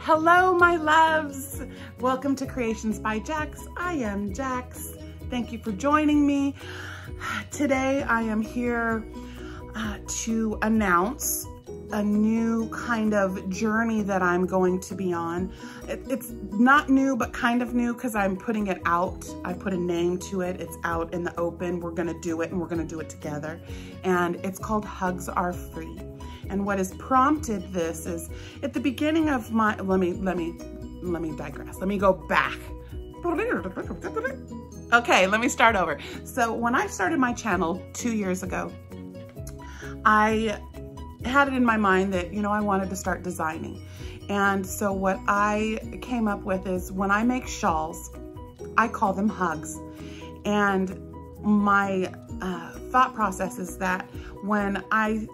Hello, my loves. Welcome to Creations by Jax. I am Jax. Thank you for joining me. Today, I am here to announce a new kind of journey that I'm going to be on. It's not new, but kind of new because I'm putting it out. I put a name to it. It's out in the open. We're gonna do it and we're gonna do it together. And it's called Hugs Are Free. And what has prompted this is at the beginning of my, let me digress. Let me go back. Okay, let me start over. So when I started my channel 2 years ago, I had it in my mind that, you know, I wanted to start designing. And so what I came up with is when I make shawls, I call them hugs. And my thought process is that when I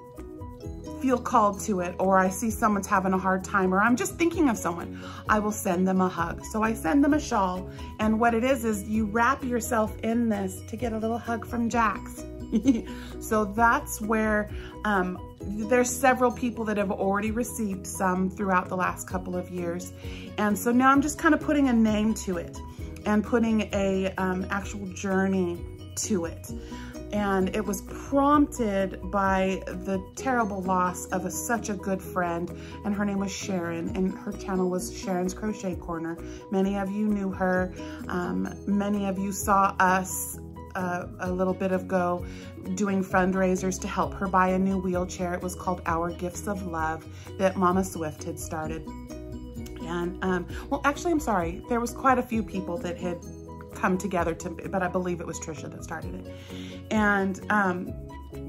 feel called to it, or I see someone's having a hard time, or I'm just thinking of someone, I will send them a hug. So I send them a shawl, and what it is you wrap yourself in this to get a little hug from Jax. So that's where there's several people that have already received some throughout the last couple of years. And so now I'm just kind of putting a name to it and putting a actual journey to it. And it was prompted by the terrible loss of such a good friend, and her name was Sharon, and her channel was Sharon's Crochet Corner. Many of you knew her. Many of you saw us a little bit ago doing fundraisers to help her buy a new wheelchair. It was called Our Gifts of Love that Mama Swift had started. And well, actually, I'm sorry. There was quite a few people that had come together but I believe it was Trisha that started it. And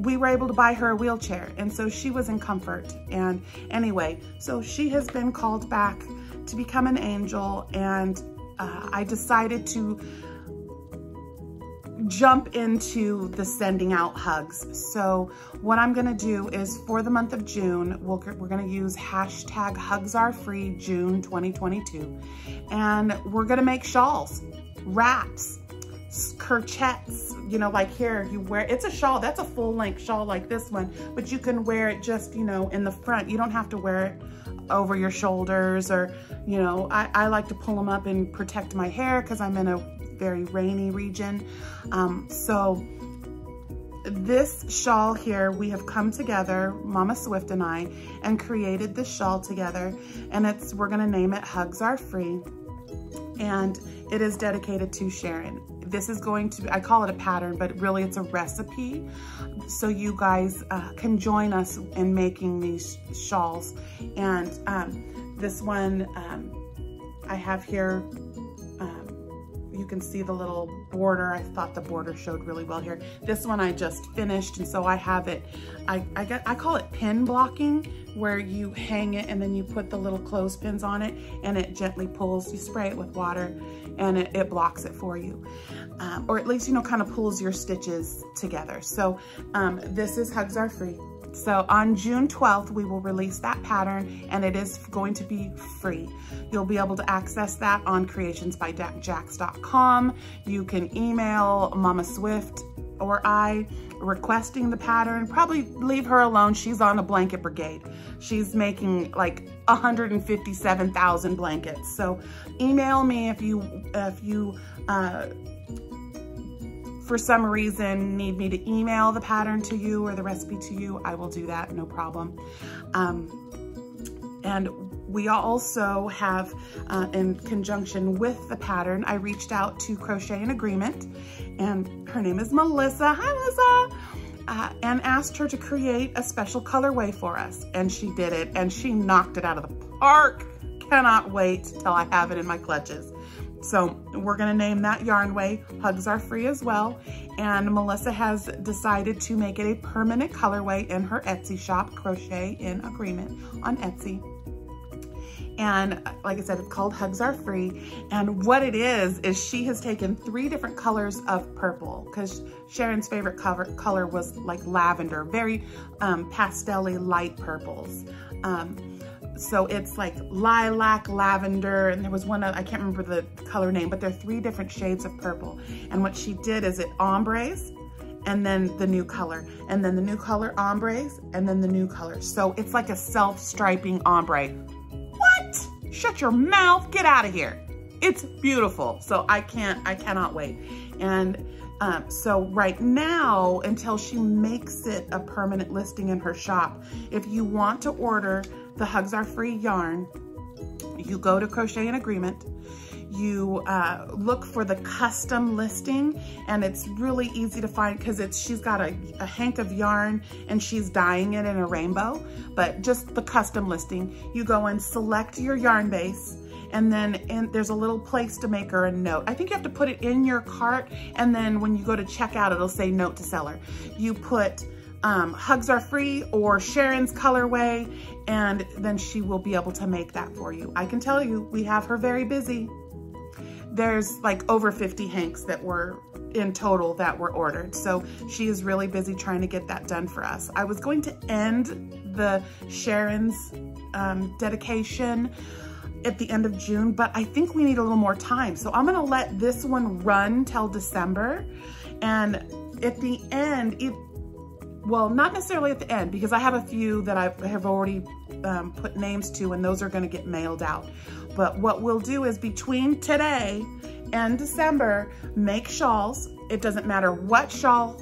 we were able to buy her a wheelchair, and so she was in comfort. And anyway, so she has been called back to become an angel, and I decided to jump into the sending out hugs. So what I'm gonna do is for the month of June, we're gonna use hashtag Hugs Are Free June 2022. And we're gonna make shawls, wraps, kerchettes, you know, like here you wear, it's a shawl, that's a full length shawl like this one, but you can wear it just, you know, in the front. You don't have to wear it over your shoulders, or, you know, I like to pull them up and protect my hair because I'm in a very rainy region. So this shawl here, we have come together, Mama Swift and I, and created this shawl together, and we're gonna name it Hugs Are Free, and it is dedicated to Sharon. This is going to be, I call it a pattern, but really it's a recipe. So you guys can join us in making these shawls. And this one I have here, you can see the little border. I thought the border showed really well here. This one I just finished, and so I have it, I call it pin blocking, where you hang it and then you put the little clothespins on it and it gently pulls. You spray it with water and it blocks it for you. Or at least, you know, kind of pulls your stitches together. So this is Hugs Are Free. So on June 12th, we will release that pattern, and it is going to be free. You'll be able to access that on creationsbyjax.com. You can email Mama Swift or I requesting the pattern. Probably leave her alone. She's on a blanket brigade. She's making like 157,000 blankets. So email me if you for some reason need me to email the pattern to you or the recipe to you. I will do that, no problem. And we also have, in conjunction with the pattern, I reached out to Crochet in Agreement, and her name is Melissa. Hi, Melissa. And asked her to create a special colorway for us. And she did it, and she knocked it out of the park. Cannot wait till I have it in my clutches. So we're gonna name that yarnway Hugs Are Free as well. And Melissa has decided to make it a permanent colorway in her Etsy shop, Crochet in Agreement on Etsy. And like I said, it's called Hugs Are Free. And what it is she has taken 3 different colors of purple, because Sharon's favorite color was like lavender, very pastel-y light purples. So it's like lilac, lavender, and there was one, I can't remember the color name, but there are 3 different shades of purple. And what she did is it ombres, and then the new color, and then the new color ombres, and then the new color. So it's like a self-striping ombre. What? Shut your mouth, get out of here. It's beautiful. So I cannot wait. And so right now, until she makes it a permanent listing in her shop, if you want to order the Hugs Are Free yarn, you go to Crochet in Agreement, you look for the custom listing, and it's really easy to find because she's got a hank of yarn and she's dyeing it in a rainbow, but just the custom listing. You go and select your yarn base, and then there's a little place to make her a note. I think you have to put it in your cart, and then when you go to checkout, it'll say note to seller. You put Hugs Are Free or Sharon's colorway, and then she will be able to make that for you. I can tell you, we have her very busy. There's like over 50 hanks that were in total that were ordered. So she is really busy trying to get that done for us. I was going to end the Sharon's dedication at the end of June, but I think we need a little more time. So I'm gonna let this one run till December. And at the end, well, not necessarily at the end, because I have a few that I have already put names to, and those are gonna get mailed out. But what we'll do is between today and December, make shawls. It doesn't matter what shawl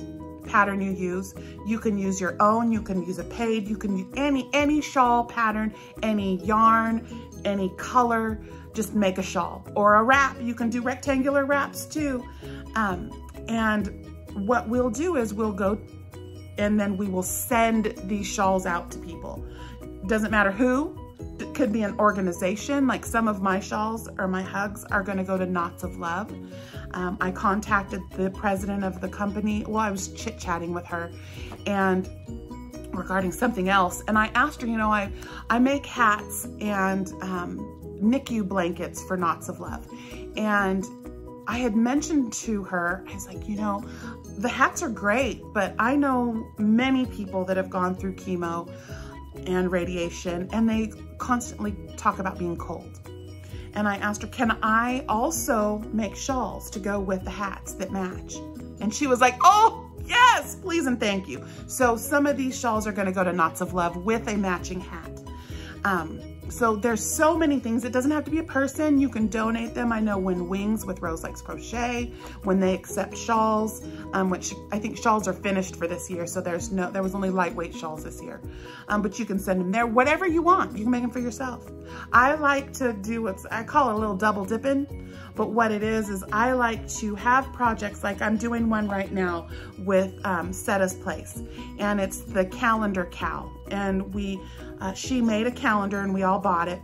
pattern you use. You can use your own, you can use a paid, you can use any shawl pattern, any yarn, any color, just make a shawl. Or a wrap, you can do rectangular wraps too. And what we'll do is we'll go and then we will send these shawls out to people. Doesn't matter who. It could be an organization, like some of my shawls or my hugs are gonna go to Knots of Love. I contacted the president of the company. Well, I was chit-chatting with her and regarding something else. And I asked her, you know, I make hats and NICU blankets for Knots of Love. And I had mentioned to her, I was like, you know, the hats are great, but I know many people that have gone through chemo and radiation, and they constantly talk about being cold. And I asked her, can I also make shawls to go with the hats that match? And she was like, oh, yes, please and thank you. So some of these shawls are gonna go to Knots of Love with a matching hat. So there's so many things. It doesn't have to be a person. You can donate them. I know when Wings with Rose Likes Crochet, when they accept shawls, which I think shawls are finished for this year. So there was only lightweight shawls this year. But you can send them there, whatever you want. You can make them for yourself. I like to do what I call a little double dipping. But what it is I like to have projects, like I'm doing one right now with Setta's Place, and it's the calendar cow. And she made a calendar and we all bought it.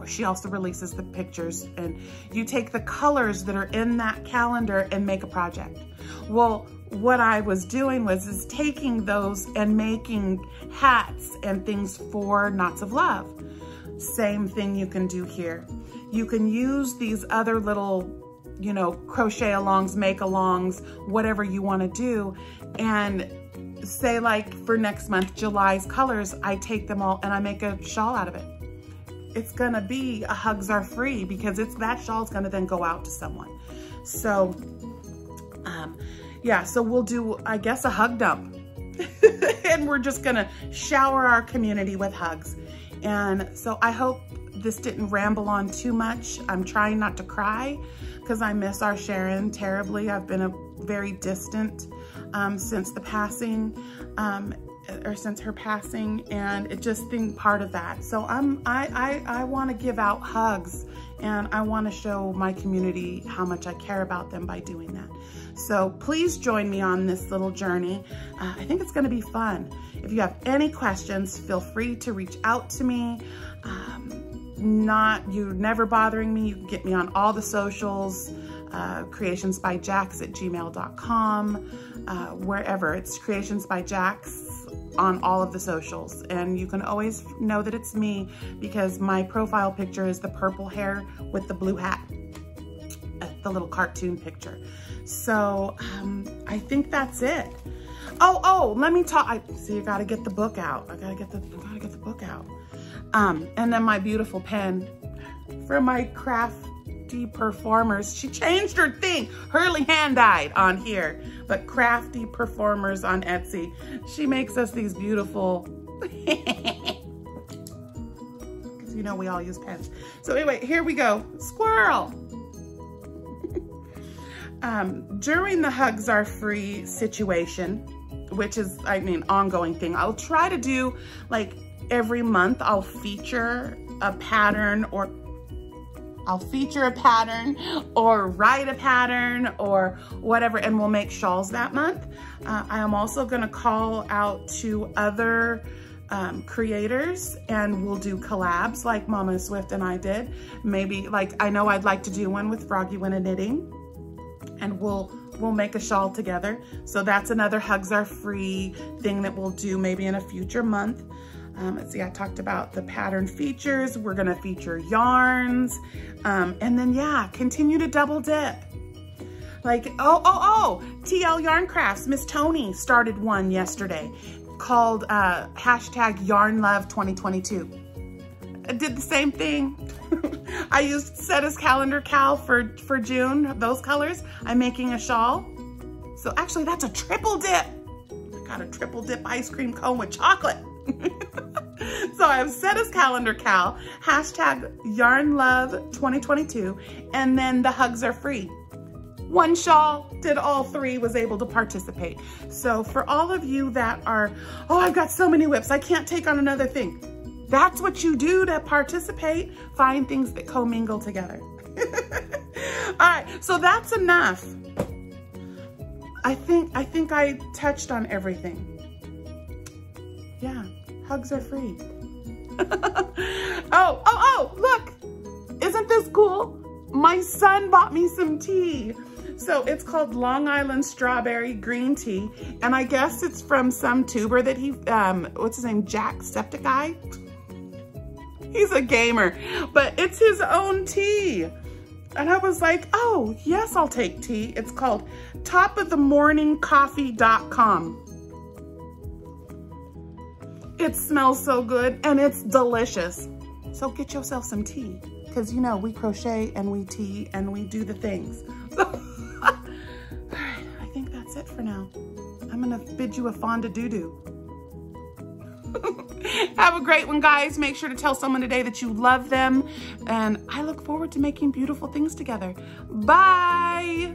She also releases the pictures, and you take the colors that are in that calendar and make a project. Well, what I was doing was taking those and making hats and things for Knots of Love. Same thing you can do here. You can use these other little, you know, crochet alongs, make alongs, whatever you want to do. And say like for next month, July's colors, I take them all and I make a shawl out of it. It's gonna be a Hugs Are Free because that shawl's gonna then go out to someone. So, yeah, so we'll do, I guess, a hug dump. And we're just gonna shower our community with hugs. And so I hope this didn't ramble on too much. I'm trying not to cry because I miss our Sharon terribly. I've been very distant since the passing, or since her passing, and it just being part of that. So I want to give out hugs, and I want to show my community how much I care about them by doing that. So please join me on this little journey. I think it's going to be fun. If you have any questions, feel free to reach out to me. You're never bothering me. You can get me on all the socials, creationsbyjax@gmail.com, wherever. It's Creations by Jax on all of the socials. And you can always know that it's me because my profile picture is the purple hair with the blue hat, the little cartoon picture. So I think that's it. Oh, let me talk. See, I gotta get the book out. I gotta get the book out. And then my beautiful pen for my crafty performers. She changed her thing. Hurley hand dyed on here, but crafty performers on Etsy. She makes us these beautiful. You know, we all use pens. So anyway, here we go. Squirrel. During the Hugs Are Free situation, which is, I mean, ongoing thing, I'll try to do like every month, I'll feature a pattern or write a pattern or whatever, and we'll make shawls that month. I am also gonna call out to other creators, and we'll do collabs like Mama Swift and I did. Maybe, like, I know I'd like to do one with Froggy Winna Knitting, and we'll make a shawl together. So that's another Hugs Are Free thing that we'll do maybe in a future month. Let's see, I talked about the pattern features. We're gonna feature yarns. And then, yeah, continue to double dip. Like, TL Yarn Crafts, Miss Tony started one yesterday called hashtag Yarn Love 2022. I did the same thing. I used Setta's Calendar Cal for June, those colors. I'm making a shawl. So actually that's a triple dip. I got a triple dip ice cream cone with chocolate. So I have Setta's Calendar Cal, hashtag Yarn Love 2022, and then the Hugs Are Free. One shawl, did all three, was able to participate. So for all of you that are, oh, I've got so many whips, I can't take on another thing. That's what you do to participate. Find things that commingle together. All right, so that's enough. I think I touched on everything. Yeah, Hugs Are Free. oh, look, isn't this cool? My son bought me some tea. So it's called Long Island Strawberry Green Tea. And I guess it's from some tuber that he, what's his name? Jacksepticeye? He's a gamer, but it's his own tea. And I was like, oh, yes, I'll take tea. It's called topofthemorningcoffee.com. It smells so good and it's delicious. So get yourself some tea, because you know, we crochet and we tea and we do the things. So, all right, I think that's it for now. I'm gonna bid you a fonda doo-doo. Have a great one, guys. Make sure to tell someone today that you love them. And I look forward to making beautiful things together. Bye.